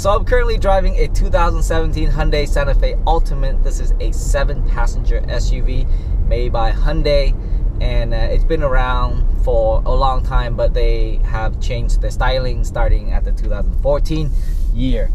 So I'm currently driving a 2017 Hyundai Santa Fe Ultimate. This is a 7-passenger SUV made by Hyundai, and it's been around for a long time, but they have changed the styling starting at the 2014 year.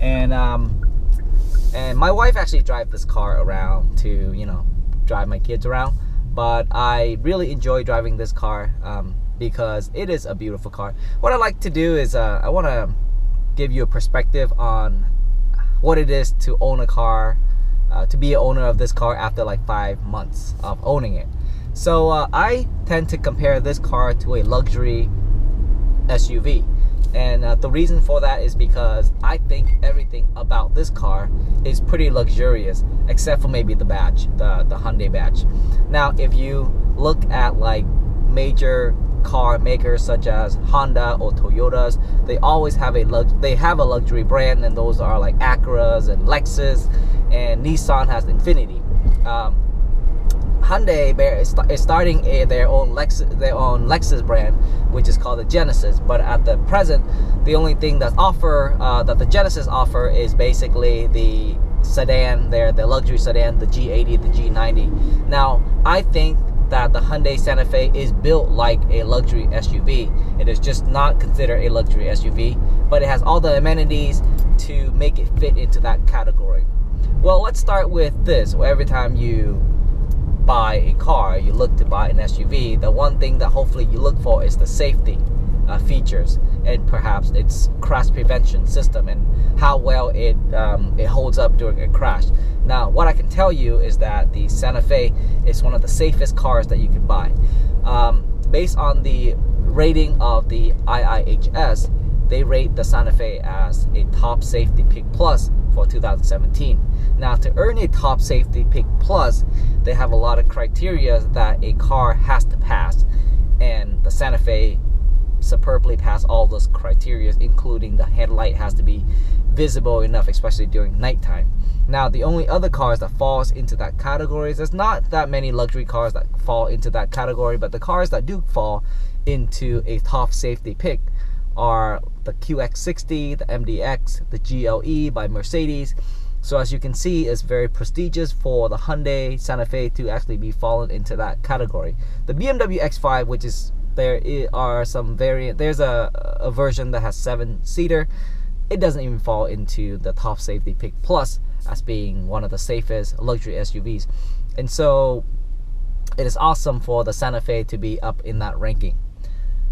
And my wife actually drives this car around to, drive my kids around. But I really enjoy driving this car because it is a beautiful car. What I like to do is I want to give you a perspective on what it is to own a car, to be an owner of this car after like 5 months of owning it. So I tend to compare this car to a luxury SUV, and the reason for that is because I think everything about this car is pretty luxurious, except for maybe the badge, the Hyundai badge. Now, if you look at like major car makers such as Honda or Toyotas, they always have a luxury brand, and those are like Acuras and Lexus, and Nissan has Infiniti. Hyundai is starting their own Lexus brand, which is called the Genesis. But at the present, the only thing that the Genesis offer is basically the sedan, the luxury sedan, the G80, the G90. Now, I think that the Hyundai Santa Fe is built like a luxury SUV. It is just not considered a luxury SUV, but it has all the amenities to make it fit into that category. Well, let's start with this. Every time you buy a car, you look to buy an SUV, the one thing that hopefully you look for is the safety features, and perhaps its crash prevention system and how well it holds up during a crash. Now, what I can tell you is that the Santa Fe is one of the safest cars that you can buy. Based on the rating of the IIHS, they rate the Santa Fe as a top safety pick plus for 2017. Now, to earn a top safety pick plus, they have a lot of criteria that a car has to pass, and the Santa Fe superbly pass all those criteria, including the headlight has to be visible enough, especially during nighttime. Now, the only other cars that falls into that category, there's not that many luxury cars that fall into that category, but the cars that do fall into a top safety pick are the QX60, the MDX, the GLE by Mercedes. So as you can see, it's very prestigious for the Hyundai Santa Fe to actually be fallen into that category. The BMW X5, which is there are some variant. There's a version that has 7-seater. It doesn't even fall into the top safety pick plus as being one of the safest luxury SUVs. And so it is awesome for the Santa Fe to be up in that ranking.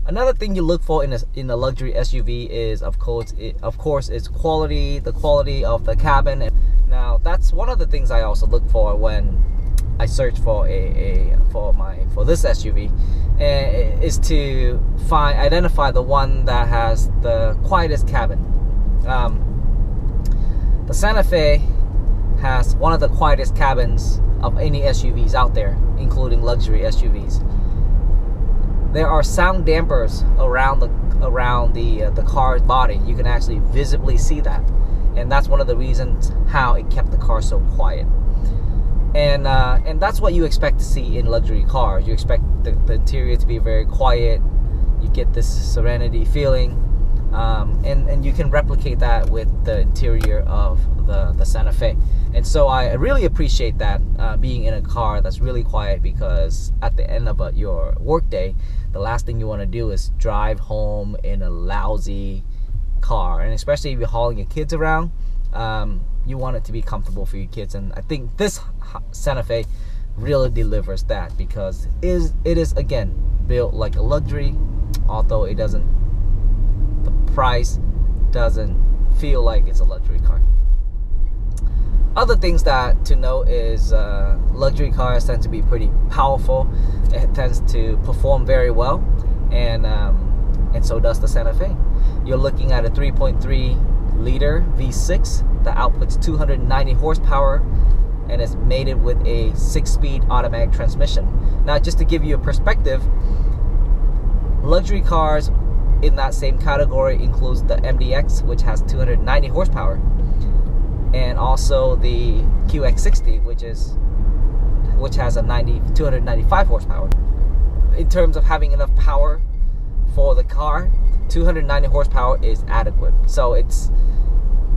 Another thing you look for in a luxury SUV is, of course, its quality, the quality of the cabin. Now, that's one of the things I also look for when I search for this SUV, is to identify the one that has the quietest cabin. The Santa Fe has one of the quietest cabins of any SUVs out there, including luxury SUVs. There are sound dampers around the car's body. You can actually visibly see that, and that's one of the reasons how it kept the car so quiet. And that's what you expect to see in luxury cars. You expect the interior to be very quiet. You get this serenity feeling, and you can replicate that with the interior of the Santa Fe. And so I really appreciate that, being in a car that's really quiet, because at the end of your workday, the last thing you want to do is drive home in a lousy car, and especially if you're hauling your kids around. You want it to be comfortable for your kids, and I think this Santa Fe really delivers that, because it is again built like a luxury, although the price doesn't feel like it's a luxury car. Other things that to note is luxury cars tend to be pretty powerful. It tends to perform very well, and so does the Santa Fe. You're looking at a 3.3-liter V6 that outputs 290 horsepower, and is mated with a 6-speed automatic transmission. Now, just to give you a perspective, luxury cars in that same category includes the MDX, which has 290 horsepower, and also the QX60, which has a 295 horsepower. In terms of having enough power for the car, 290 horsepower is adequate. So it's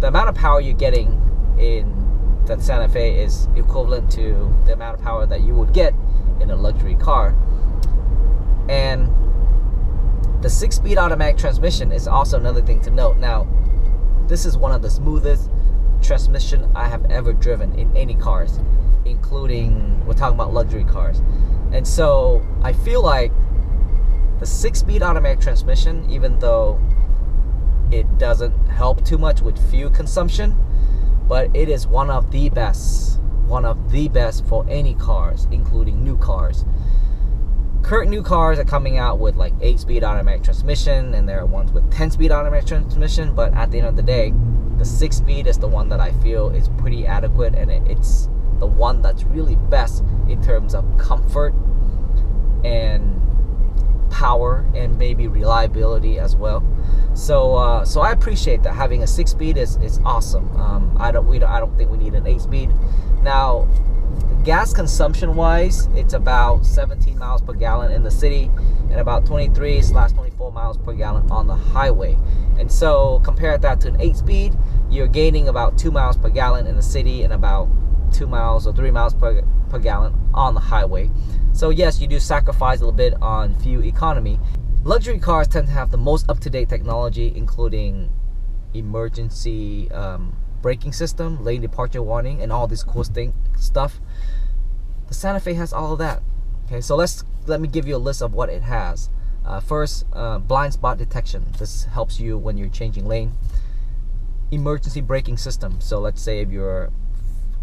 the amount of power you're getting in the Santa Fe is equivalent to the amount of power that you would get in a luxury car. And the 6-speed automatic transmission is also another thing to note. Now, this is one of the smoothest transmission I have ever driven in any cars, including, we're talking about luxury cars. And so I feel like the 6-speed automatic transmission, even though it doesn't help too much with fuel consumption, but it is one of the best for any cars, including new cars. Current new cars are coming out with like 8-speed automatic transmission, and there are ones with 10-speed automatic transmission, but at the end of the day, the 6-speed is the one that I feel is pretty adequate, and it's the one that's really best in terms of comfort and power and maybe reliability as well. So I appreciate that. Having a 6-speed is awesome. I don't think we need an 8-speed. Now, gas consumption wise, it's about 17 miles per gallon in the city and about 23/24 miles per gallon on the highway. And so compare that to an 8-speed, you're gaining about 2 miles per gallon in the city and about 2 miles or 3 miles per gallon on the highway. So yes, you do sacrifice a little bit on fuel economy. Luxury cars tend to have the most up-to-date technology, including emergency braking system, lane departure warning, and all this cool stuff. The Santa Fe has all of that. Okay, so let me give you a list of what it has. First, blind spot detection. This helps you when you're changing lane. Emergency braking system. So let's say if you're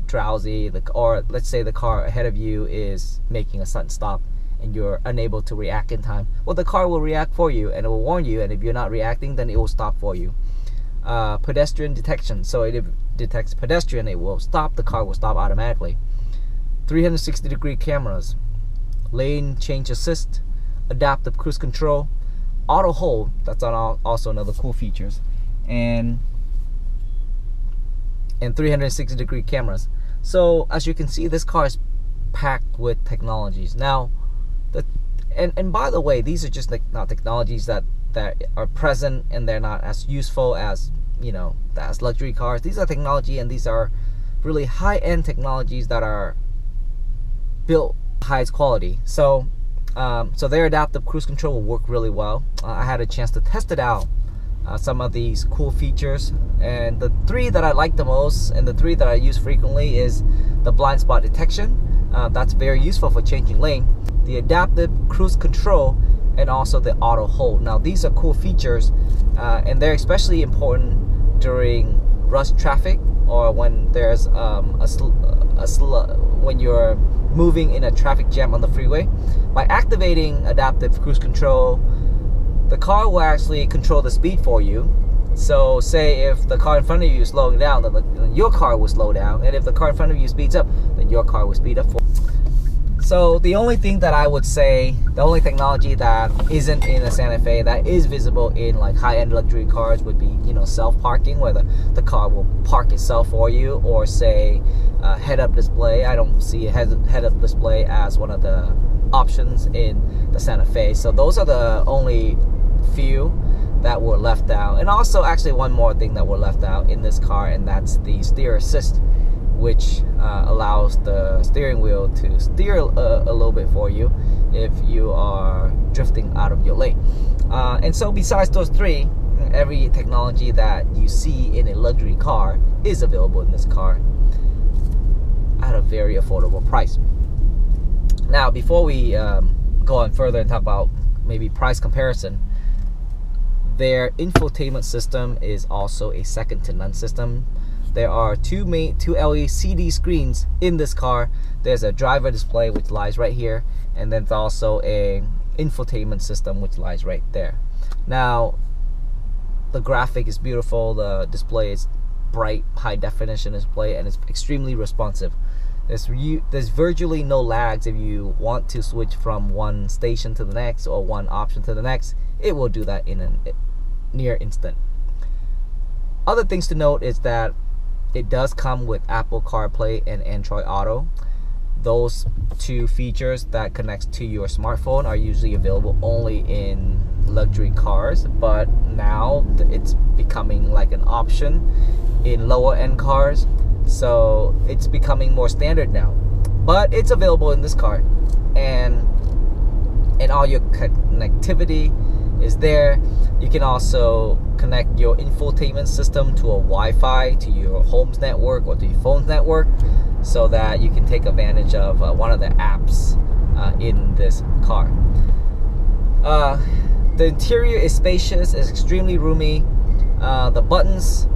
drowsy, or let's say the car ahead of you is making a sudden stop and you're unable to react in time, well, the car will react for you and it will warn you, and if you're not reacting, then it will stop for you. Pedestrian detection. So if it detects pedestrian, it will stop. The car will stop automatically. 360-degree cameras, lane change assist, adaptive cruise control, auto hold. That's also another cool features, and 360-degree cameras. So as you can see, this car is packed with technologies. Now, and by the way, these are just not technologies that are present, and they're not as useful as, you know, as luxury cars. These are technology, and these are really high-end technologies that are built highest quality. So their adaptive cruise control will work really well. I had a chance to test it out, some of these cool features, and the 3 that I like the most and the 3 that I use frequently is the blind spot detection. That's very useful for changing lane, the adaptive cruise control, and also the auto hold. Now, these are cool features, and they're especially important during rush traffic, or when there's when you're moving in a traffic jam on the freeway. By activating adaptive cruise control, the car will actually control the speed for you. So say if the car in front of you is slowing down, then your car will slow down, and if the car in front of you speeds up, then your car will speed up for you. So the only thing that I would say, the only technology that isn't in a Santa Fe that is visible in like high-end luxury cars would be, you know, self-parking, where the car will park itself for you, or say head-up display. I don't see a head-up display as one of the options in the Santa Fe. So those are the only few that were left out. And also, actually, one more thing that were left out in this car, and that's the steer assist, which allows the steering wheel to steer a little bit for you if you are drifting out of your lane. And so besides those 3, every technology that you see in a luxury car is available in this car at a very affordable price. Now, before we go on further and talk about maybe price comparison, their infotainment system is also a second to none system. There are two LCD screens in this car. There's a driver display, which lies right here, and then there's also a infotainment system, which lies right there. Now, the graphic is beautiful. The display is bright, high definition display, and it's extremely responsive. There's virtually no lags. If you want to switch from one station to the next or one option to the next, it will do that in a near instant. Other things to note is that it does come with Apple CarPlay and Android Auto. Those 2 features that connects to your smartphone are usually available only in luxury cars, but now it's becoming like an option in lower end cars, so it's becoming more standard now. But it's available in this car, and all your connectivity is there. You can also connect your infotainment system to a Wi-Fi, to your home's network or to your phone's network, so that you can take advantage of one of the apps in this car. The interior is spacious, it's extremely roomy. The buttons,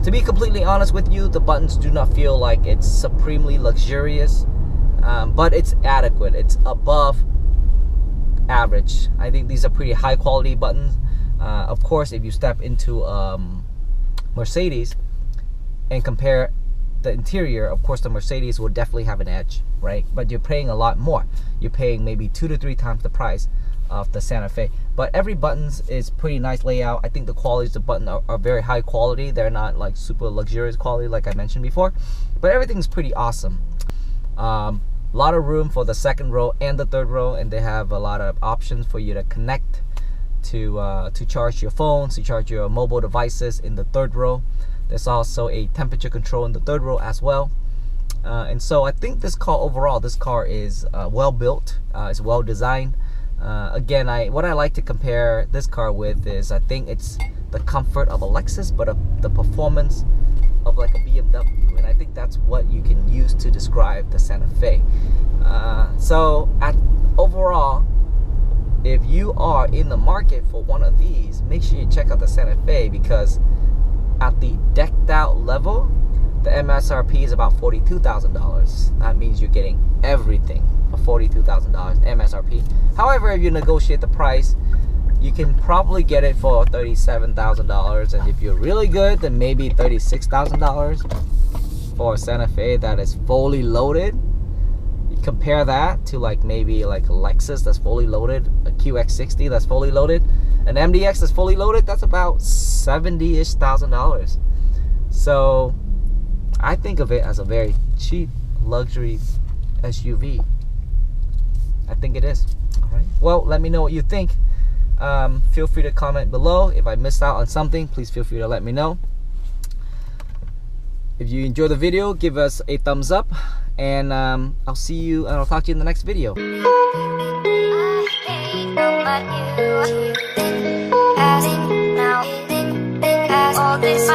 to be completely honest with you, the buttons do not feel like it's supremely luxurious, but it's adequate. It's above average. I think these are pretty high quality buttons. Of course, if you step into Mercedes and compare the interior, of course the Mercedes will definitely have an edge, right? But you're paying a lot more. You're paying maybe 2 to 3 times the price of the Santa Fe. But every buttons is pretty nice layout. I think the qualities of the button are very high quality. They're not like super luxurious quality like I mentioned before, but everything's pretty awesome. A lot of room for the second row and the third row, and they have a lot of options for you to connect to charge your phones, to charge your mobile devices in the third row. There's also a temperature control in the third row as well. And so I think this car overall, this car is well built, it's well designed. Again, what I like to compare this car with is, I think it's the comfort of a Lexus, but the performance of like a BMW, and I think that's what you can use to describe the Santa Fe. So overall, if you are in the market for one of these, make sure you check out the Santa Fe, because at the decked out level, the MSRP is about $42,000. That means you're getting everything for $42,000 MSRP. However, if you negotiate the price, you can probably get it for $37,000, and if you're really good, then maybe $36,000 for a Santa Fe that is fully loaded. You compare that to like maybe like a Lexus that's fully loaded, a QX60 that's fully loaded, an MDX that's fully loaded. That's about $70,000. So I think of it as a very cheap luxury SUV. I think it is. All right. Well, let me know what you think. Feel free to comment below. If I missed out on something, please feel free to let me know. If you enjoyed the video, give us a thumbs up, and I'll see you, and I'll talk to you in the next video. All this